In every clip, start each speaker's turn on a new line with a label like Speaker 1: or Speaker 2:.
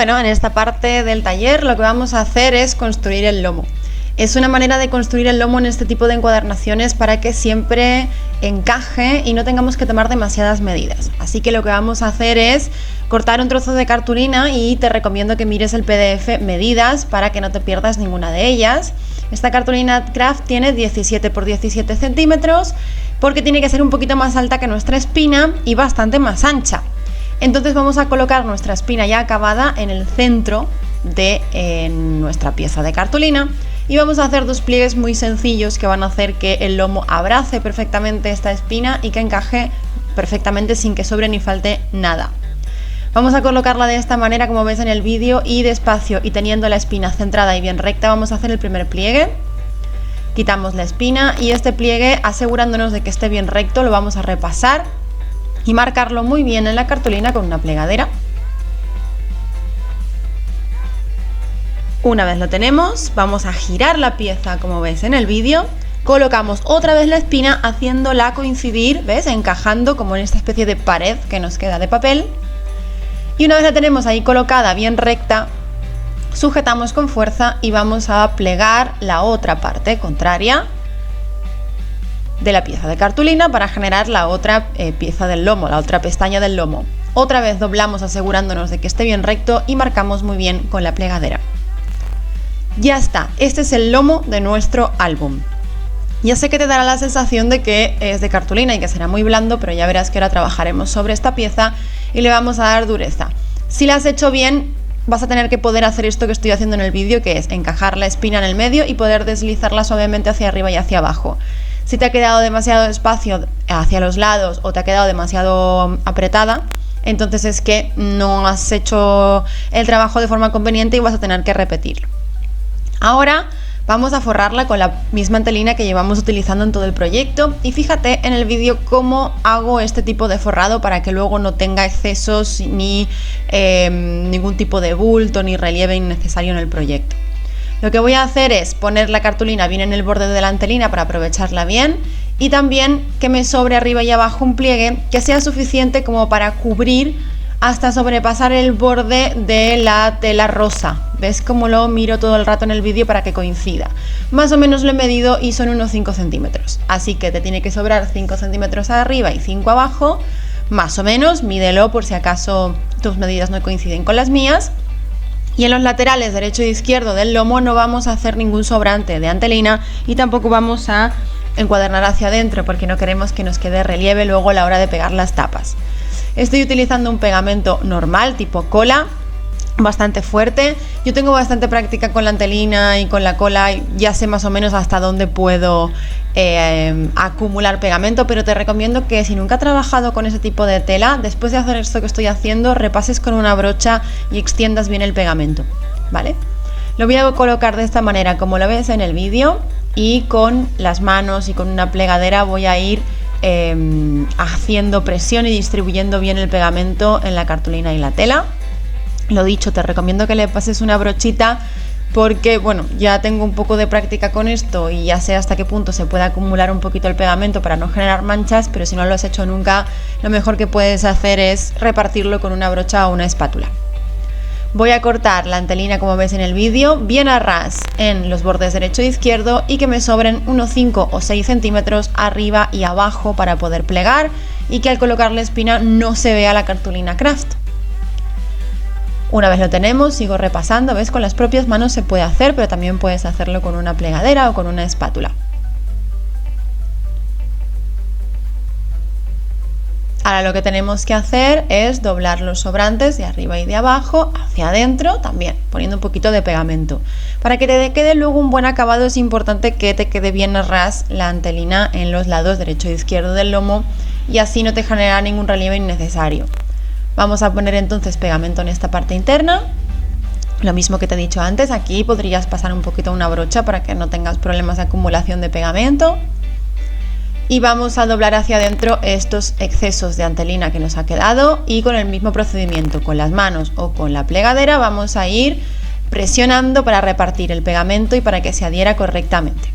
Speaker 1: Bueno, en esta parte del taller lo que vamos a hacer es construir el lomo. Es una manera de construir el lomo en este tipo de encuadernaciones para que siempre encaje y no tengamos que tomar demasiadas medidas. Así que lo que vamos a hacer es cortar un trozo de cartulina y te recomiendo que mires el PDF medidas para que no te pierdas ninguna de ellas. Esta cartulina craft tiene 17 por 17 centímetros porque tiene que ser un poquito más alta que nuestra espina y bastante más ancha. Entonces vamos a colocar nuestra espina ya acabada en el centro de nuestra pieza de cartulina y vamos a hacer dos pliegues muy sencillos que van a hacer que el lomo abrace perfectamente esta espina y que encaje perfectamente sin que sobre ni falte nada. Vamos a colocarla de esta manera como ves en el vídeo y despacio y teniendo la espina centrada y bien recta vamos a hacer el primer pliegue. Quitamos la espina y este pliegue, asegurándonos de que esté bien recto, lo vamos a repasar y marcarlo muy bien en la cartulina con una plegadera. Una vez lo tenemos, vamos a girar la pieza como ves en el vídeo, colocamos otra vez la espina haciéndola coincidir, ¿ves? Encajando como en esta especie de pared que nos queda de papel. Y una vez la tenemos ahí colocada bien recta, sujetamos con fuerza y vamos a plegar la otra parte contraria de la pieza de cartulina para generar la otra pieza del lomo, la otra pestaña del lomo. Otra vez doblamos asegurándonos de que esté bien recto y marcamos muy bien con la plegadera. Ya está, este es el lomo de nuestro álbum. Ya sé que te dará la sensación de que es de cartulina y que será muy blando, pero ya verás que ahora trabajaremos sobre esta pieza y le vamos a dar dureza. Si la has hecho bien, vas a tener que poder hacer esto que estoy haciendo en el vídeo, que es encajar la espina en el medio y poder deslizarla suavemente hacia arriba y hacia abajo. Si te ha quedado demasiado espacio hacia los lados o te ha quedado demasiado apretada, entonces es que no has hecho el trabajo de forma conveniente y vas a tener que repetirlo. Ahora vamos a forrarla con la misma antelina que llevamos utilizando en todo el proyecto y fíjate en el vídeo cómo hago este tipo de forrado para que luego no tenga excesos ni ningún tipo de bulto ni relieve innecesario en el proyecto. Lo que voy a hacer es poner la cartulina bien en el borde de la antelina para aprovecharla bien y también que me sobre arriba y abajo un pliegue que sea suficiente como para cubrir hasta sobrepasar el borde de la tela rosa. ¿Ves cómo lo miro todo el rato en el vídeo para que coincida? Más o menos lo he medido y son unos 5 centímetros. Así que te tiene que sobrar 5 centímetros arriba y 5 abajo. Más o menos, mídelo por si acaso tus medidas no coinciden con las mías. Y en los laterales derecho e izquierdo del lomo no vamos a hacer ningún sobrante de antelina y tampoco vamos a encuadernar hacia adentro porque no queremos que nos quede relieve luego a la hora de pegar las tapas. Estoy utilizando un pegamento normal tipo cola, bastante fuerte. Yo tengo bastante práctica con la antelina y con la cola y ya sé más o menos hasta dónde puedo acumular pegamento, pero te recomiendo que si nunca has trabajado con ese tipo de tela, después de hacer esto que estoy haciendo, repases con una brocha y extiendas bien el pegamento, ¿vale? Lo voy a colocar de esta manera como lo ves en el vídeo y con las manos y con una plegadera voy a ir haciendo presión y distribuyendo bien el pegamento en la cartulina y la tela. Lo dicho, te recomiendo que le pases una brochita porque, bueno, ya tengo un poco de práctica con esto y ya sé hasta qué punto se puede acumular un poquito el pegamento para no generar manchas, pero si no lo has hecho nunca, lo mejor que puedes hacer es repartirlo con una brocha o una espátula. Voy a cortar la antelina como ves en el vídeo, bien a ras en los bordes derecho e izquierdo y que me sobren unos 5 o 6 centímetros arriba y abajo para poder plegar y que al colocar la espina no se vea la cartulina craft. Una vez lo tenemos, sigo repasando, ¿ves? Con las propias manos se puede hacer, pero también puedes hacerlo con una plegadera o con una espátula. Ahora lo que tenemos que hacer es doblar los sobrantes de arriba y de abajo hacia adentro también, poniendo un poquito de pegamento. Para que te quede luego un buen acabado es importante que te quede bien a ras la antelina en los lados derecho e izquierdo del lomo y así no te genera ningún relieve innecesario. Vamos a poner entonces pegamento en esta parte interna. Lo mismo que te he dicho antes, aquí podrías pasar un poquito una brocha para que no tengas problemas de acumulación de pegamento. Y vamos a doblar hacia adentro estos excesos de antelina que nos ha quedado y con el mismo procedimiento, con las manos o con la plegadera, vamos a ir presionando para repartir el pegamento y para que se adhiera correctamente.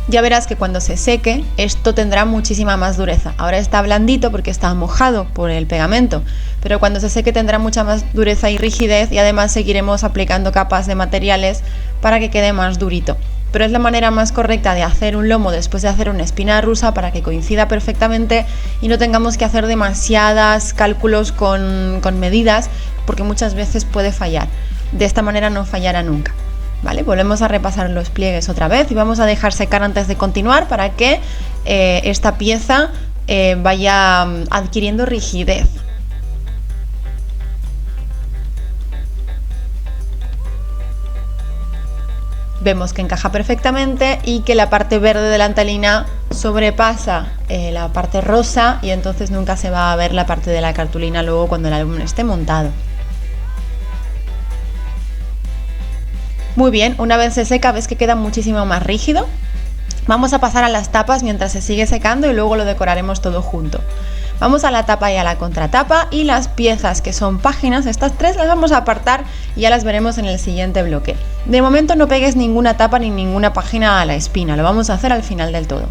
Speaker 1: Ya verás que cuando se seque esto tendrá muchísima más dureza. Ahora está blandito porque está mojado por el pegamento, pero cuando se seque tendrá mucha más dureza y rigidez, y además seguiremos aplicando capas de materiales para que quede más durito. Pero es la manera más correcta de hacer un lomo después de hacer una espina rusa, para que coincida perfectamente y no tengamos que hacer demasiados cálculos con medidas, porque muchas veces puede fallar. De esta manera no fallará nunca. Vale, volvemos a repasar los pliegues otra vez y vamos a dejar secar antes de continuar para que esta pieza vaya adquiriendo rigidez. Vemos que encaja perfectamente y que la parte verde de la antalina sobrepasa la parte rosa, y entonces nunca se va a ver la parte de la cartulina luego cuando el álbum esté montado. Muy bien, una vez se seca ves que queda muchísimo más rígido. Vamos a pasar a las tapas mientras se sigue secando y luego lo decoraremos todo junto. Vamos a la tapa y a la contratapa, y las piezas que son páginas, estas tres las vamos a apartar y ya las veremos en el siguiente bloque. De momento no pegues ninguna tapa ni ninguna página a la espina, lo vamos a hacer al final del todo.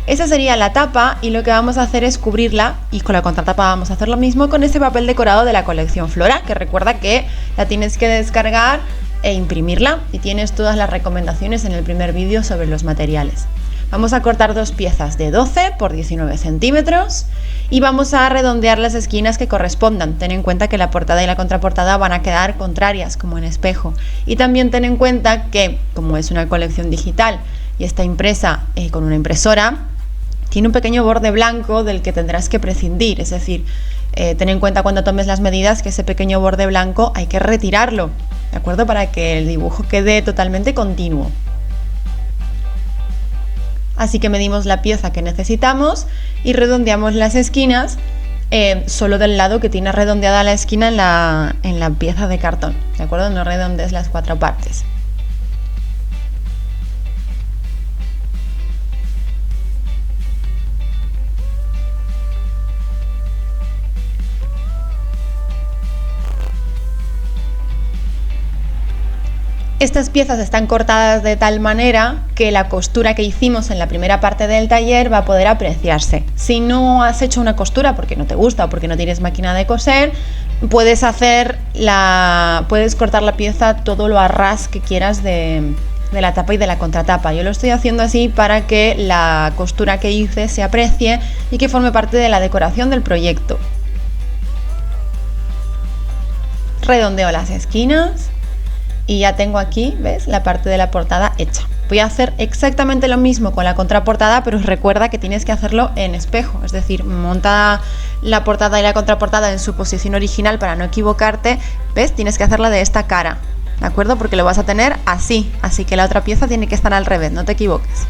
Speaker 1: Esa sería la tapa, y lo que vamos a hacer es cubrirla, y con la contratapa vamos a hacer lo mismo con este papel decorado de la colección Flora, que recuerda que la tienes que descargar e imprimirla, y tienes todas las recomendaciones en el primer vídeo sobre los materiales. Vamos a cortar dos piezas de 12 por 19 centímetros y vamos a redondear las esquinas que correspondan. Ten en cuenta que la portada y la contraportada van a quedar contrarias como en espejo, y también ten en cuenta que, como es una colección digital y está impresa con una impresora, tiene un pequeño borde blanco del que tendrás que prescindir, es decir, ten en cuenta cuando tomes las medidas que ese pequeño borde blanco hay que retirarlo, ¿de acuerdo? Para que el dibujo quede totalmente continuo. Así que medimos la pieza que necesitamos y redondeamos las esquinas solo del lado que tiene redondeada la esquina en la pieza de cartón, ¿de acuerdo? No redondees las cuatro partes. Estas piezas están cortadas de tal manera que la costura que hicimos en la primera parte del taller va a poder apreciarse. Si no has hecho una costura porque no te gusta o porque no tienes máquina de coser, puedes cortar la pieza todo lo a ras que quieras de la tapa y de la contratapa. Yo lo estoy haciendo así para que la costura que hice se aprecie y que forme parte de la decoración del proyecto. Redondeo las esquinas. Y ya tengo aquí, ¿ves?, la parte de la portada hecha. Voy a hacer exactamente lo mismo con la contraportada, pero recuerda que tienes que hacerlo en espejo. Es decir, monta la portada y la contraportada en su posición original para no equivocarte. ¿Ves? Tienes que hacerla de esta cara, ¿de acuerdo? Porque lo vas a tener así. Así que la otra pieza tiene que estar al revés, no te equivoques.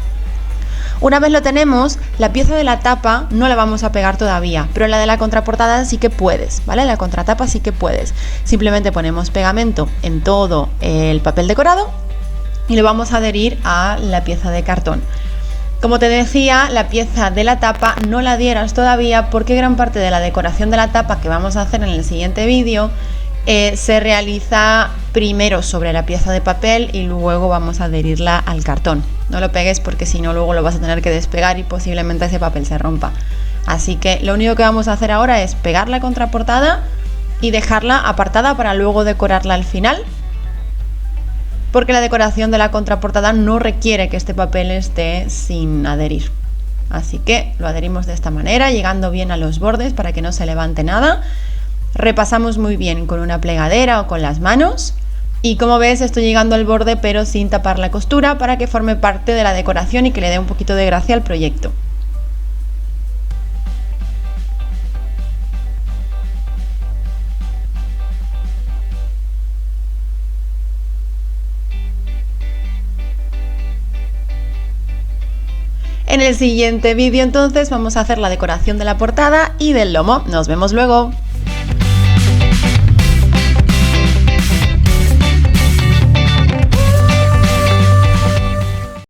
Speaker 1: Una vez lo tenemos, la pieza de la tapa no la vamos a pegar todavía, pero la de la contraportada sí que puedes, ¿vale? La contratapa sí que puedes. Simplemente ponemos pegamento en todo el papel decorado y lo vamos a adherir a la pieza de cartón. Como te decía, la pieza de la tapa no la adhieras todavía, porque gran parte de la decoración de la tapa que vamos a hacer en el siguiente vídeo se realiza primero sobre la pieza de papel y luego vamos a adherirla al cartón. No lo pegues porque si no luego lo vas a tener que despegar y posiblemente ese papel se rompa. Así que lo único que vamos a hacer ahora es pegar la contraportada y dejarla apartada para luego decorarla al final, porque la decoración de la contraportada no requiere que este papel esté sin adherir. Así que lo adherimos de esta manera, llegando bien a los bordes para que no se levante nada. Repasamos muy bien con una plegadera o con las manos, y como ves estoy llegando al borde pero sin tapar la costura para que forme parte de la decoración y que le dé un poquito de gracia al proyecto. En el siguiente vídeo entonces vamos a hacer la decoración de la portada y del lomo. Nos vemos luego.